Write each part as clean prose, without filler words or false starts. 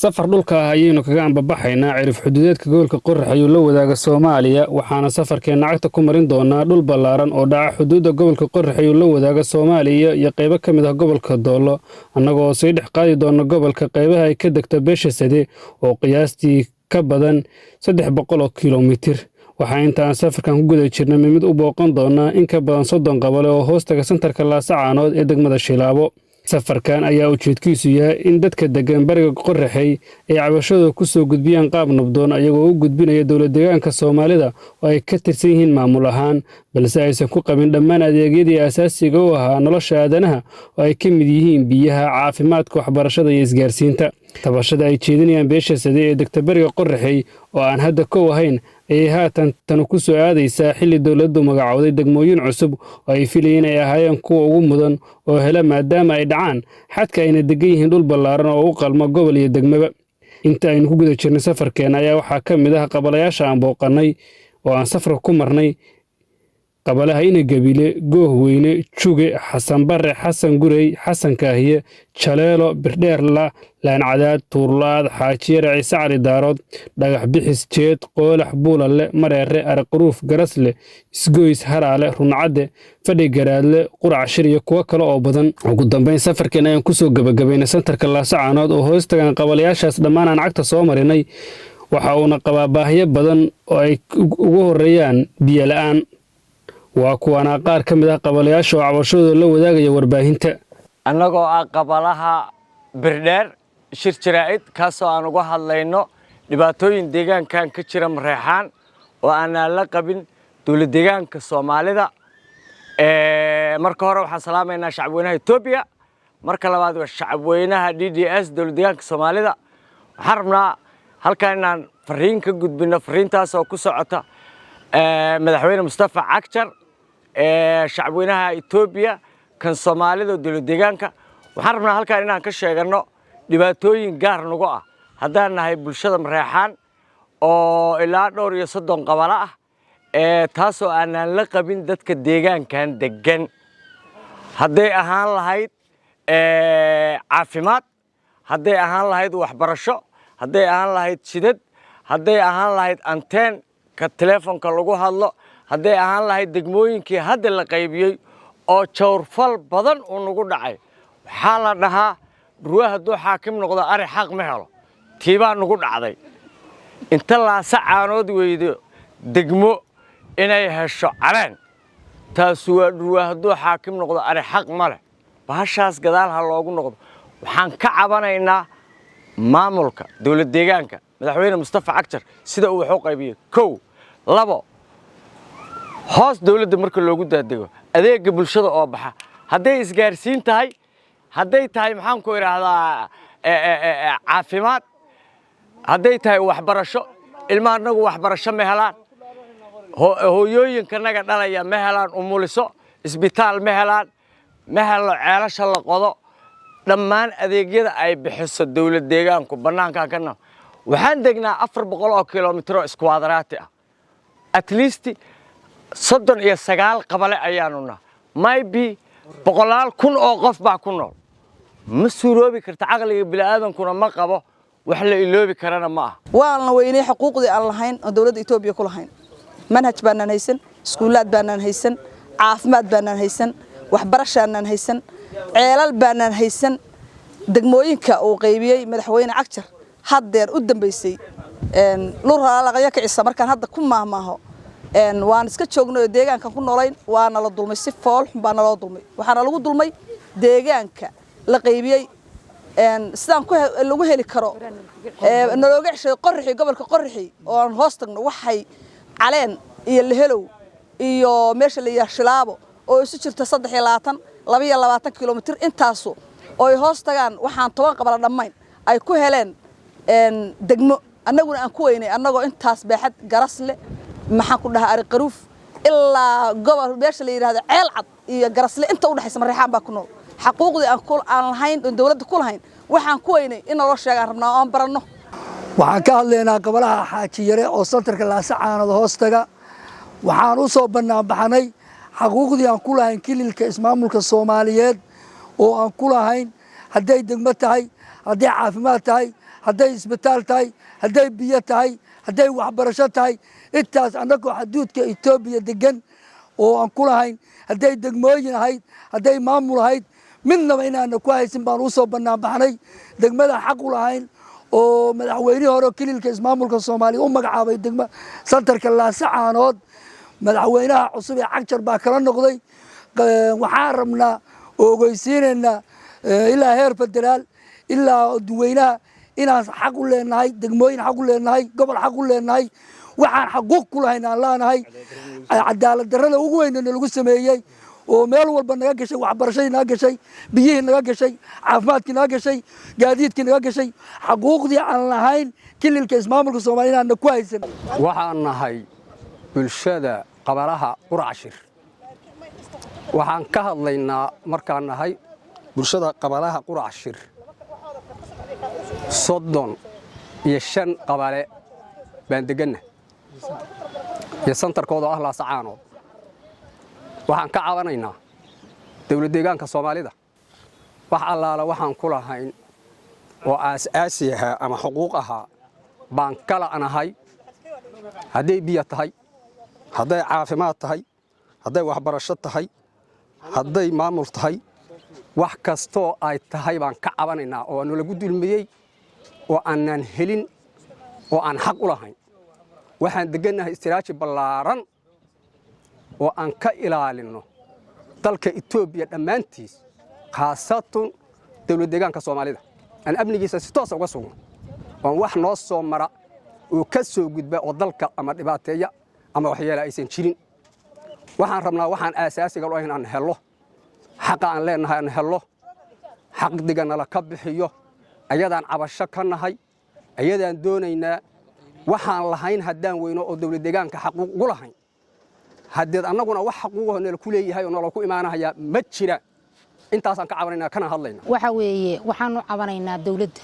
safar dhulka ah ayaynu kaga ambabaxaynaa cirif xuduudeedka gobolka Qorrax ayuu la wadaaga Soomaaliya waxaana safarkeena cagta ku marin doonaa dhul ballaaran oo dhaca xuduudda gobolka Qorrax ayuu la wadaaga Soomaaliya iyo qaybo ka mid ah gobolka Doolo annagoo soo dhex qaadi doona gobolka qaybaha ay ka degto beesha Sade oo qiyaastii ka badan 300 kiiloomitir waxa intaan safarkan ku guda jirnay mid u booqan doona in ka badan 30 gobol oo hoostaga santarka Laasacaanood ee degmada Shilaabo safarkan ayaa ujeedkiisu yahay in dadka degan bariga Qorraxay ay cabashada ku soo gudbiyaan qaab nabdoon ayagoo u gudbinaya dawlad deegaanka Soomaalida oo ay ka tirsan yihiin maamul ahaan balse aysan ku qabin dhammaan adeegyadii aasaasiga u ahaa nolosha aadanaha oo ay ka mid yihiin biyaha caafimaadka waxbarashada iyo isgaarsiinta tabashada ay jeedinayaan beesha Sade ee degta bariga Qorraxay oo aan hadda ka wahayn ay haatan tan ku soo aadaysaa xilli dawladdu magacowday degmooyin cusub oo ay filayeen ay ahaayeen kuwa ugu mudan oo hela maadaama ay dhacaan xadka ayna degan yihiin dhul ballaaran oo u qalmo gobol iyo degmaba inta aynu ku guda jirnay safarkeena ayaa waxaa ka mid ah qabalayaasha aan booqannay oo aan safarka ku marnay qabalaha Inagabile Goohweyne Juge Xasan Barre Xasan Gurey Xasan Kaahiye Jaleelo Birdheerla Laancadaad Tuurlaad Xaajiyar Ciise Cali Daarood Dhagax Bixis Jeed Qoolax Buulalle Mareere Arqaruuf Garasle Isgoys Haraale Runcade Fadhi Garaadle Qurac Shir iyo kuwa kale oo badan ugu dambeyn safarkeena ayaan ku soo gabagabeynay santarka Laasacaanood oo hoostagan qabalayaashaas dhammaan aan cagta soo marinay waxa uuna qabaa baahiyo badan oo ay ugu horeeyaan biyo la'aan waa kuwana qaar ka mid ah qabalayaasha oo cabashadooda la wadaagaya warbaahinta annagoo ah qabalaha Birdheer shir jiraa'id kaasoo aan uga hadlayno dhibaatooyin deegaankan ka jira Mareexaan oo aan la qabin dawlad deegaanka Soomaalida marka hore waxaan salaamaynaa shacabweynaha Itoobiya marka labaad waa shacabweynaha DDS dawlad deegaanka Soomaalida waxaan rabnaa halkaan inaan fariin ka gudbino fariintaas oo ku socota madaxweyne Mustafa Cagjar shacabweynaha Itoobiya kan Soomaalida dawlad deegaanka waxaan rabnaa halkaan inaan ka sheegano dhibaatooyin gaar nagu ah haddaan nahay bulshada Mareexaan oo ilaa dhowr iyo 30 qabala ah taasoo aanan la qabin dadka deegaankan degan hadday ahaan lahayd caafimaad hadday ahaan lahayd waxbarasho hadday ahaan lahayd jidad hadday ahaan lahayd anteen ka telefoonka lagu hadlo hadday ahaan lahayd degmooyinkii hadda la qaybiyay oo jawrfal badan uu nagu dhacay waxaa la dhahaa ruuxa hadduu xaakim noqdo ari xaq ma helo tiibaa nagu dhacday inta Laasacaanood weydo degmo inay hesho caleen taas waa ruuxa hadduu xaakim noqdo ari xaq ma leh bahashaas gadaal ha loogu noqdo waxaan ka cabanaynaa maamulka dawlad deegaanka madaxweyne Mustafa Cagjar sida uu wax u qaybiyay 2 hoos dawladda marka loogu daadego adeega bulshada oo baxa hadday isgaarsiin tahay hadday tahay maxaan ku iraahdaa caafimaad hadday tahay waxbarasho ilmaanagu waxbarasho ma helaan hooyooyinkanaga dhalaya ma helaan umuliso isbitaal ma helaan ma helo ceelasha la qodo dhammaan adeegyada ay bixiso dawlad deegaanku banaanka kana waxaan degnaa 400 kiiloomitir isku waadaraati ah at least 39 qabale ayaanuna maybe 100,000 oo qof baa ku nool ma suuroobi karta aqliga bini'aadankuna ma qabo wax la iloobi karana ma ah waan weynay xuquuqdii aan lahayn oo dawladda Itoobiya ku lahayn manhaj baanan haysan iskuulaad baanan haysan caafimaad baanan haysan waxbarasho baanan haysan ceelal baanan haysan degmooyinka uu qaybiyay madaxweyne Cagjar haddeer u dambeysay luraalaqaya kicisa markaan hadda ku maahmaaho waan iska joogno deegaanka ku noolayn waana la dulmay si fool xun baa loo dulmay waxaana lagu dulmay deegaanka la qaybiyay sidaan ku lagu heli karo nalooga ceshay Qorraxi gobolka Qorraxi oo aan hoos tagno waxay caleen iyo lehelow iyo meesha la yiraahdo Shilaabo oo isu jirta 22 kiiloomitir intaasu oo ay hoos tagaan waxaan 10 qabala dhamayn ay ku heleen degmo annaguna aan ku weynay annagoo intaas baaxad Garasle maxaan ku dhahaa Arqaruuf ilaa gobol meesha la yiraahdo Ceelcad iyo Garasle inta u dhaxaysa Mareexaan baa ku nool xaquuqdii aan lahayn dawladda ku lahayn waxaan ku weynay in loo sheegaan rabnaa oo aan baranno waxaan ka hadlaynaa qabalaha Xaajiyare oo santarka Laasacaanood hoostaga waxaan u soo banaanbaxnay xaquuqdii aan ku lahayn kililka ismaamulka Soomaaliyeed oo aan ku lahayn hadday degmo tahay hadday caafimaad tahay hadday isbitaal tahay hadday biyo tahay hadday waxbarasho tahay intaas annagoo xaduudka Itoobiya degan oo aan ku lahayn hadday degmooyin ahayd hadday maamul ahayd midnaba inaana ku haysan baan u soo bannaan baxnay degmada xaq u lahayn oo madaxweynihii hore kililka ismaamulka Soomaaliya u magacaabay degma santarka Laasacaanood madaxweynaha cusub ee Cagjar baa kala noqday waxaan rabnaa ogeysiinayna ilaa heer federaal ilaa dadweynaha inaan xaq u leenahay degmooyin xaq u leenahay gobol xaq u leenahay waxaan xaquuq ku lahayn aan leenahay cadaalad darrada ugu weyn ee lagu sameeyay oo meel walba naga gashay waxbarashadii naga gashay biyihii naga gashay caafimaadkii naga gashay gaadiidkii naga gashay xaquuqdii aan lahayn kililka ismaamulka Soomaaliya aan ku haysan waxaan nahay bulshada qabalaha Quracashir waxaan ka hadlaynaa markaan nahay bulshada qabalaha Quracashir 35 qabale baan deganna iyo santarkooda ah Laasacaanood waxaan ka cabanaynaa dawlad deegaanka Soomaalida wax allaala waxaan ku lahayn oo aas-aasi ah ama xuquuq ah baan kala anahay hadday biyo tahay hadday caafimaad tahay hadday waxbarasho tahay hadday maamul tahay wax kasto ay tahay baan ka cabanaynaa oo aan lagu dulmiyay oo aanan helin oo aan xaq u lahayn waxaan deganahay istiraaji ballaaran oo aan ka ilaalino dalka Itoobiya dhamaantiis khaasatan dawlad deegaanka Soomaalida aan amnigiisa si toos ah uga sugno oo wax noo soo mara oo ka soo gudba oo dalka ama dhibaateeya ama waxyeelo aysan jirin waxaan rabnaa waxaan aasaasiga u ahayn aan helo xaq aan leenahay aan helo xaq digana la ka bixiyo ayadaan cabasho ka nahay ayadaan doonaynaa waxaan lahayn haddaan weyno oo dawlad deegaanka xaquuq ugu lahayn haddeed annaguna wax xaquuqo nala ku leeyahay oo nala ku imaanaya ma jira intaasaan ka cabanaynaa kana hadlayna waxa weeye waxaan u cabanaynaa dawladda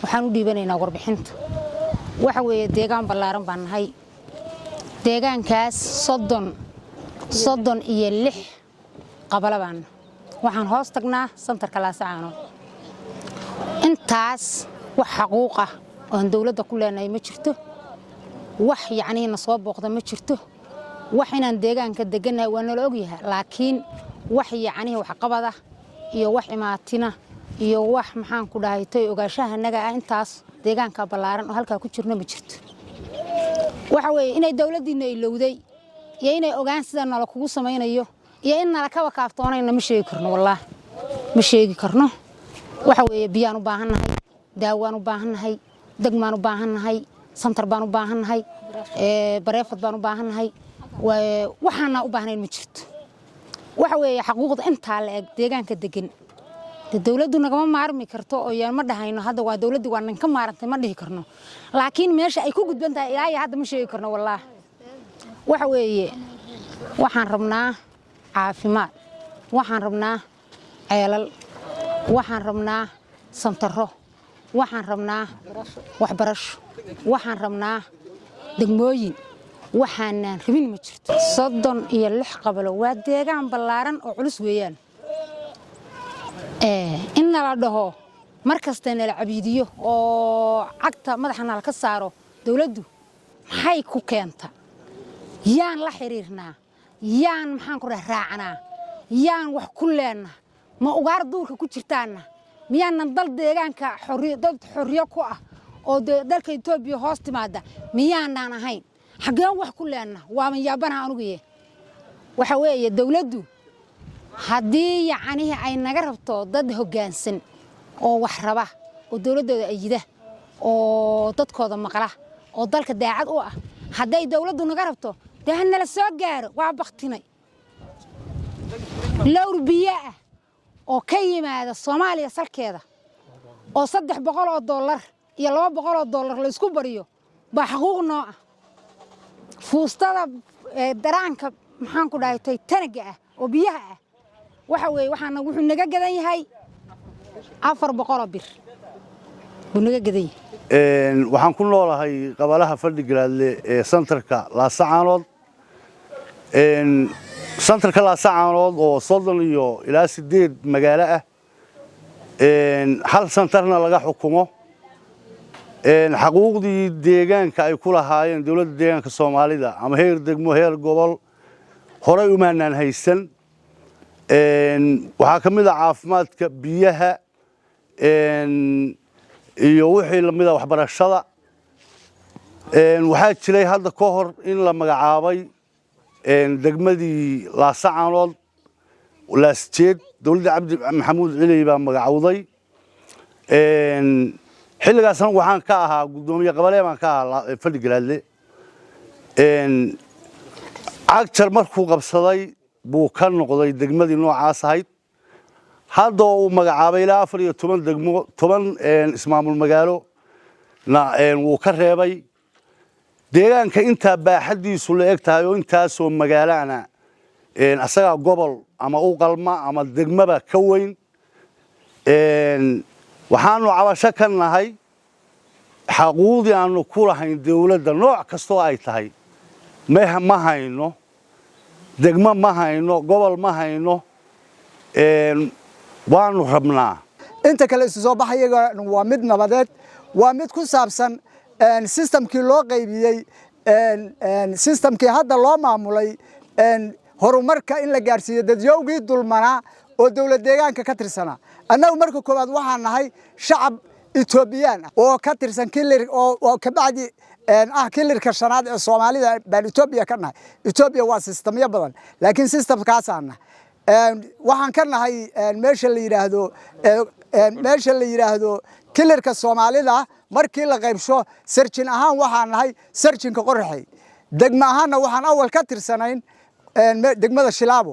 waxaan u dhiibanaynaa warbixinta waxa weeye deegaan ballaaran baan nahay deegaankaas 36 qabala baan waxaan hoos tagnaa santarka Laasacaanood intaas wax xaquuq ah oo dawladda ku leenahay ma jirto wax yacniina soo booqda ma jirto wax inaan deegaanka deganahay waa nala ogyahay laakiin wax yacni wax qabada iyo wax imaatina iyo wax maxaan ku dhahay tay ogaashaha naga ah intaas deegaanka ballaaran oo halka ku jirna ma jirto waxa weeye inay dawladdiina ilowday iyo inay ogaan sida nala kugu sameeynayo iyo in nala ka wakaaftoonayna ma sheegi karno wallaah ma sheegi karno waxa weeye biyaan u baahannahay daawaan u baahannahay degmaan u baahannahay santar baan u baahannahay bareefad baan u baahannahay waxaana u baahnayn ma jirto waxa weeye xaquuqda inta la eg deegaanka degan dawladdu nagama maarmi karto oo yaan ma dhahayno hadda waa dawladdu waa ninka maarantay ma dhihi karno laakiin meesha ay ku gudban tahay ilaa hadda ma sheegi karno wallaah waxa weeye waxaan rabnaa caafimaad waxaan rabnaa ceelal waxaan rabnaa santaro waxaan rabnaa waxbarasho waxaan rabnaa degmooyin waxaanan rabin ma jirto 36 qabalo waa deegaan ballaaran oo culus weeyaan in la dhaho markasta la cabiidiyo oo cagta madaxana la ka saaro dawladdu maxay ku keenta yaan la xiriirnaa yaan maxaan ku raacnaa yaan wax ku leenna ma ugaar duurka ku jirtaana miyaanan dal deegaanka xorriyo ku ah oo dalka Itoobiya hoos timaada miyaanan ahayn xageen wax ku leenna waa man yaabana anugu waxa weeye dawladdu haddii yacni ay naga rabto dad hoggaansan oo wax raba oo dawladooda ayida oo dadkooda maqla oo dalka daacad u ah hadday dawladdu naga rabto dahna la soo gaaro waa baqtinay lawr biyo ah oo ka yimaada Soomaaliya salkeeda oo $300 iyo $200 la isku bariyo baa xaquuq noo ah fuustada daraanka maxaan ku dhahay tanaga ah oo biyaha ah waxa weeye waxaan wuxuu naga gadan yahay $400 bir buu naga gadan yahay waxaan ku noolahay qabalaha Fadhigaraadle ee santarka Laasacaanood santarka Laasacaanood oo 30 iyo ilaa 8 magaalo ah hal santarna laga xukumo xaquuqdii deegaanka ay ku lahaayeen dawladda deegaanka Soomaalida ama heer degmo heer gobol horay u maanaan haysan waxa kamid ah caafimaadka biyaha iyo wixii lamid ah waxbarashada waxaa jiray hadda ka hor in la magacaabay degmadii Laascaanood laasjeed dawladda Cabdi Maxamuud Cili baa magacawday xilligaasna waxaan ka ahaa gudoomiye qabale baan ka ahaa Fadhigalaadle agtar markuu qabsaday buu ka noqday degmadii noocaas ahayd hadda uu magacaabay ilaa 14 degmo 10 ismaamul magaalo wuu ka reebay deegaanka inta baaxadiisu la eg tahay oo intaas oo magaalana asaga gobol ama u qalma ama degmaba ka weyn waxaanu cabasho ka nahay xaquuqdii aanu ku lahayn dawladda nooc kastoo ay tahay ma hayno degmo ma hayno gobol ma hayno waanu rabnaa inta kale isu soo baxayaga waa mid nabadeed waa mid ku saabsan systemkii loo qaybiyey systemkii hadda loo maamulay horumarka in la gaarsiiyo dadyowgii dulmanaa oo dawlad deegaanka ka tirsanaa annagu marka koowaad waxaan nahay shacab Etoobiyaan oo ka tirsan kilir oo ka bacdi kilirka shanaad ee Soomaalida baan Etoobiya ka nahay Etoobiya waa systemyo badan laakiin systemkaas aan waxaan ka nahay meesha la yiraahdo kilirka Soomaalida markii la qaybsho sarjin ahaan waxaan nahay sarjinka Qorraxay degmo ahaanna waxaan awal ka tirsanayn degmada Shilaabo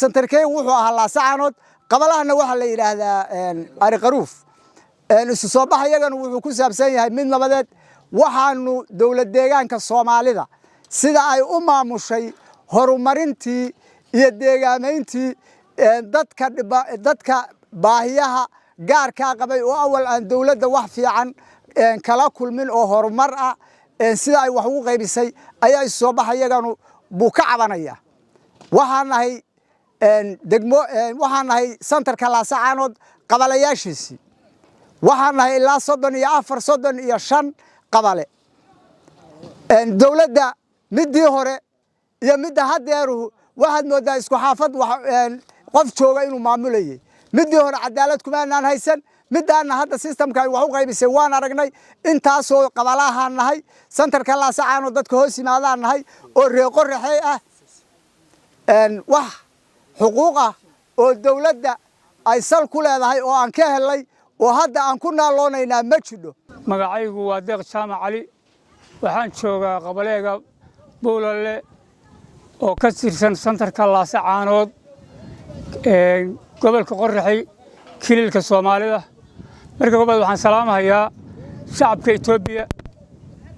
santarkay wuxuu ahaa Laascaanood qabalahana waxa la yiraahdaa Ari Qaruuf isu soo baxayagana wuxuu ku saabsan yahay mid nabadeed waxaanu dawlad deegaanka Soomaalida sida ay u maamushay horumarintii iyo deegaamayntii dadka baahiyaha gaarka qabay oo awal aan dawladda wax fiican kala kulmin oo horumar ah sida ay wax ugu qaybisay ayaa isu soo baxayagana buu ka cabanaya waxaan nahay santarka Laascaanood qabalayaashiisii waxaan nahay ilaa 34 qabale dawladda midii hore iyo midda hadeeru waxaad moodaa isku xaafad qof jooga inuu maamulayay midii hore cadaalad kuma aanan haysan midana hadda systemka ay wax u qaybisay waan aragnay intaasoo qabalaha nahay santarka Laascaanood dadka hoos yimaadaan nahay oo reer Qorraxay ah wax xuquuq ah oo dawladda ay sal ku leedahay oo aan ka helay oo hadda aan ku naaloonayna ma jiro magacaygu waa Deeq Jaamac Cali waxaan joogaa qabaleega Buulalle oo ka tirsan santarka Laascaanood gobolka Qorraxay kililka Soomaalida marka gobolka waxaan salaamayaa shacabka Itoobiya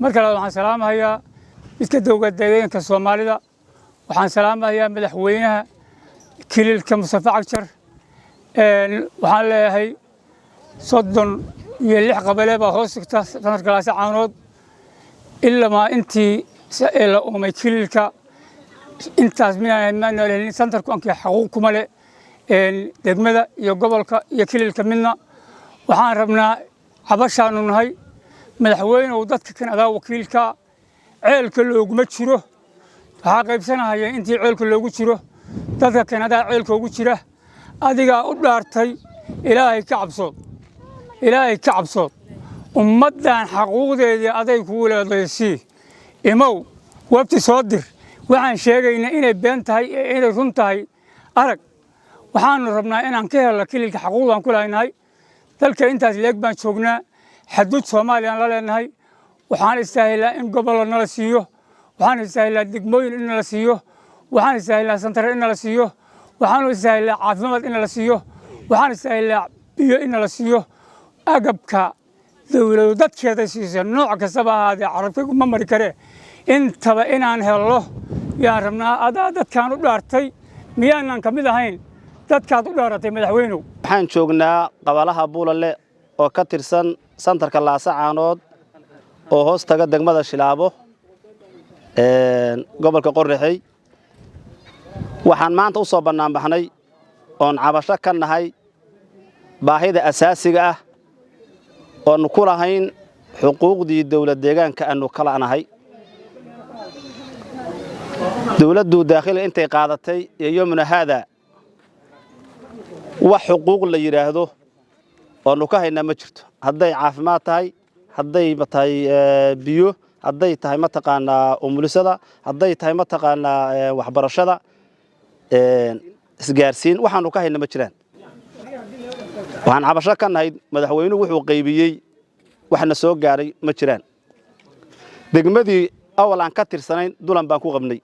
marka labaad waxaan salaamayaa midka dawladda deegaanka Soomaalida waxaan salaamayaa madaxweynaha kililka Mustafa Cagjar waxaan leeyahay 36 qabale baa hoos tagta sanadka Laascaanood ilaa ma intii la umay kililka intaas ma leeyahay santarku anka xaquuq kuma leh degmada iyo gobolka iyo kililka midna waxaan rabnaa cabashaanu nahay madaxweynuhu dadka Kanada wakiilka ceelka looguma jiro waxa qaybsanaya intii ceelka loogu jiro dadka Kanada ceelka ugu jira adiga u dhaartay ilaahay ka cabsood ummadan xaquuqdeedii aday ku leedahay imow wabti soo dir waxaan sheegaynaa inay been tahay inay run tahay arag waxaanu rabnaa inaan ka helno kililka xaquuqdan ku leenahay dalka intaas leeg baan joognaa xadud Soomaaliya la leenahay waxaan istaahilaa in gobol nala siiyo waxaan istaahilaa degmooyin in la siiyo waxaan istaahilaa santar in la siiyo waxaan istaahilaa caafimaad in la siiyo waxaan istaahilaa biyo in la siiyo agabka dawladda dadkeeda siiso nooc kasta ahaadee carabku ma mari kare intaba inaan helno yaan rabnaa adaa dadkaan u dhaartay miyaanan kamid ahayn dadkaad u dhaaratay madaxweynuhu waxaan joognaa qabalaha Buulalle oo ka tirsan santarka Laascaanood oo hoos taga degmada Shilaabo gobolka Qorraxay waxaan maanta u soo banaan baxnay oon cabasho ka nahay baahida asaasiga ah oo ku lahayn xuquuqdii dowlad deegaanka aanu kala nahay dowladdu daakhiliga intay qaadatay iyo yomna hada wax xuquuq la yiraahdo oo ka hayna ma jirto hadday caafimaad tahay hadday tahay biyo hadday tahay mataqaanaa umulisada hadday tahay mataqaanaa waxbarashada isgaarsiin waxaanu ka hayna ma jiraan waxaan cabasho ka nahay madaxweynuhu wuxuu qaybiyey waxna soo gaaray ma jiraan degmadii awal aan ka tirsanayn dulan baan ku qabnay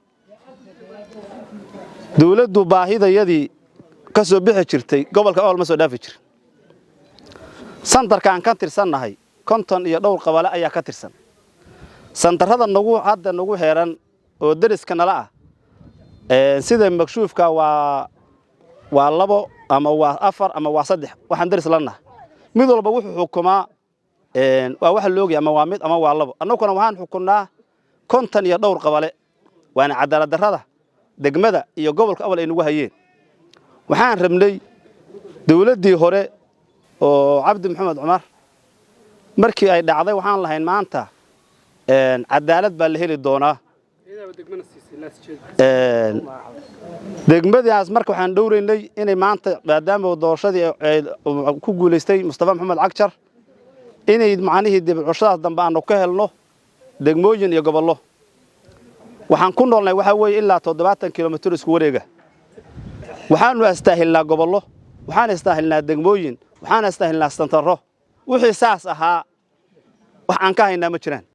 dawladdu baahidayadii ka soo bixi jirtay gobolka awal ma soo dhaafi jir santarka aan ka tirsanahay konton iyo dhowr qabale ayaa ka tirsan santarada hadda nagu heeran oo dariska nala ah sida makshuufka waa labo ama waa afar ama waa saddex waxaan daris lanahay mid walba wuxuu xukumaa waa waxa loogi ama waa mid ama waa labo annaguna waxaan xukunaa konton iyo dhowr qabale waana cadaalad darrada degmada iyo gobolka awal ay nagu hayeen waxaan rabnay dawladdii hore oo Cabdi Maxamed Cumar markii ay dhacday waxaan lahayn maanta cadaalad baa la heli doonaa degmadaas marka waxaan dhowreynay inay maanta maadaama doorashadii ku guuleystay Mustafa Maxamed Cagjar inay macnihii dib u cushadaas dambe aanu ka helno degmooyin iyo gobollo waxaan ku noolnay waxa weeye ilaa 70 kilomitir isku wareega waxaanu astaahilnaa gobollo waxaan astaahilnaa degmooyin waxaan astaahilnaa santaro wixii saas ahaa wax aan ka haynaa ma jiraan